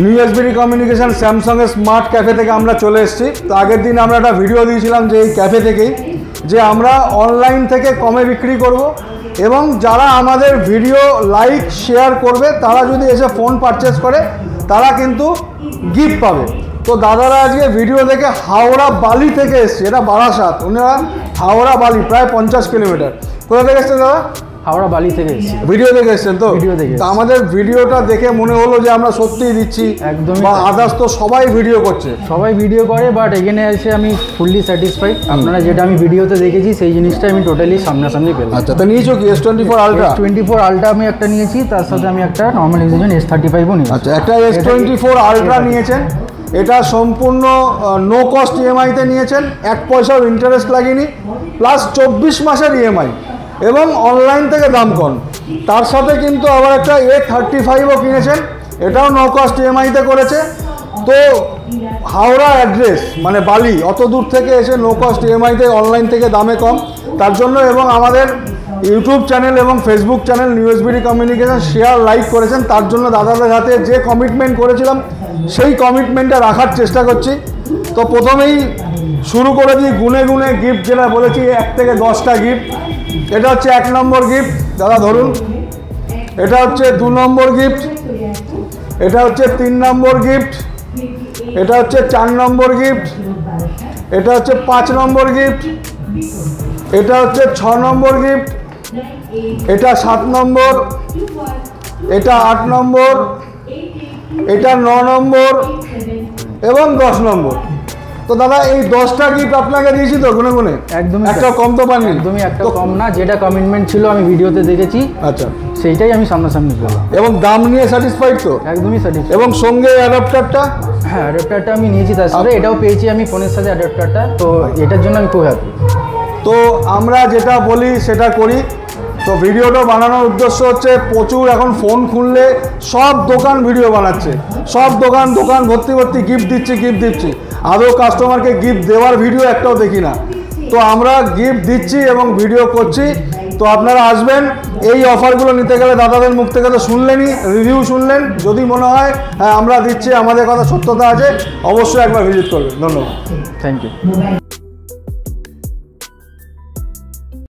New SBD communication স্যামসাংয়ের smart cafe থেকে আমরা চলে এসেছি। তো আগের দিন আমরা একটা ভিডিও দিয়েছিলাম যে এই ক্যাফে থেকেই যে আমরা অনলাইন থেকে কমে বিক্রি করব এবং যারা আমাদের ভিডিও লাইক শেয়ার করবে তারা যদি এসে ফোন পারচেস করে তারা কিন্তু গিফট পাবে। তো দাদারা আজকে ভিডিও দেখে হাওড়া বালি থেকে এসছে, এটা বারাসাত, ওনারা হাওড়া বালি প্রায় 50 কিলোমিটার। কোথা থেকে এসছেন দাদা? হাওড়া বালি থেকে এসেছি। ভিডিও দেখে এসছেন তো? ভিডিও দেখে। তো আমাদের ভিডিওটা দেখে মনে হলো যে আমরা সত্যিই দিচ্ছি, একদম। বা আদার্স তো সবাই ভিডিও করছে, সবাই ভিডিও করে, বাট এখানে এসে আমি ফুললি স্যাটিসফাইড। আপনারা যেটা আমি ভিডিওতে দেখেছি সেই জিনিসটা আমি টোটালি সামনাসামনি পেলাম। আচ্ছা, তো নিয়েছো কি S24 আলট্রা? S24 আলট্রা আমি একটা নিয়েছি, তার সাথে আমি একটা নর্মাল এক্সিজন S35ও নিয়েছি। আচ্ছা, একটা S24 আলট্রা নিয়েছেন, এটা সম্পূর্ণ নো কস্ট ইএমআইতে নিয়েছেন, 1 পয়সাও ইন্টারেস্ট লাগেনি, প্লাস 24 মাসের ইএমআই এবং অনলাইন থেকে দাম কম। তার সাথে কিন্তু আবার একটা A35ও কিনেছেন, এটাও নো কস্ট ইএমআইতে করেছে। তো হাওড়া অ্যাড্রেস মানে বালি, অত দূর থেকে এসে নো কস্ট ইএমআইতে অনলাইন থেকে দামে কম, তার জন্য এবং আমাদের ইউটিউব চ্যানেল এবং Facebook channel new SBD communication share like করেছেন, তার জন্য দাদাদের হাতে যে কমিটমেন্ট করেছিলাম সেই কমিটমেন্টটা রাখার চেষ্টা করছি। তো প্রথমেই শুরু করে দিই গুনে গুনে গিফট, যেটা বলেছি 1 থেকে 10টা গিফট। এটা হচ্ছে 1 নম্বর গিফট, দাদা ধরুন। এটা হচ্ছে 2 নম্বর গিফট, এটা হচ্ছে 3 নম্বর গিফট, এটা হচ্ছে 4 নম্বর গিফট, এটা হচ্ছে 5 নম্বর গিফট, এটা হচ্ছে 6 নম্বর গিফট, এটা 7 নম্বর, এটা 8 নম্বর, এটা 9 নম্বর এবং 10 নম্বর। তো দাদা এই 10টা গিফট আপনাকে দিয়েছি তো গুনে গুনে? একদমই, একটা কম তো পাননি? একদমই একটা কম না, যেটা কমিটমেন্ট ছিল আমি ভিডিওতে দেখেছি, আচ্ছা, সেইটাই আমি সামনাসামনি পেলাম। এবং দাম নিয়ে স্যাটিসফাইড তো? একদমই স্যাটিসফাইড। এবং সঙ্গে অ্যাডাপ্টারটা? হ্যাঁ, অ্যাডাপ্টারটা আমি নিয়েছি, তার সাথে এটাও পেয়েছি আমি ফোনের সাথে অ্যাডাপ্টারটা, তো এটার জন্য আমি খুব হ্যাপি। তো আমরা যেটা বলি সেটা করি। তো ভিডিওটা বানানোর উদ্দেশ্য হচ্ছে, প্রচুর এখন ফোন খুললে সব দোকান ভিডিও বানাচ্ছে, সব দোকান ভর্তি ভর্তি গিফট দিচ্ছি, আদৌ কাস্টমারকে গিফট দেওয়ার ভিডিও একটাও দেখি না। তো আমরা গিফট দিচ্ছি এবং ভিডিও করছি। তো আপনারা আসবেন, এই অফারগুলো নিতে গেলে দাদাদের মুখ থেকে তো শুনলেনই, রিভিউ শুনলেন। যদি মনে হয় হ্যাঁ আমরা দিচ্ছি, আমাদের কথা সত্যতা আছে, অবশ্যই একবার ভিজিট করবেন। ধন্যবাদ, থ্যাংক ইউ।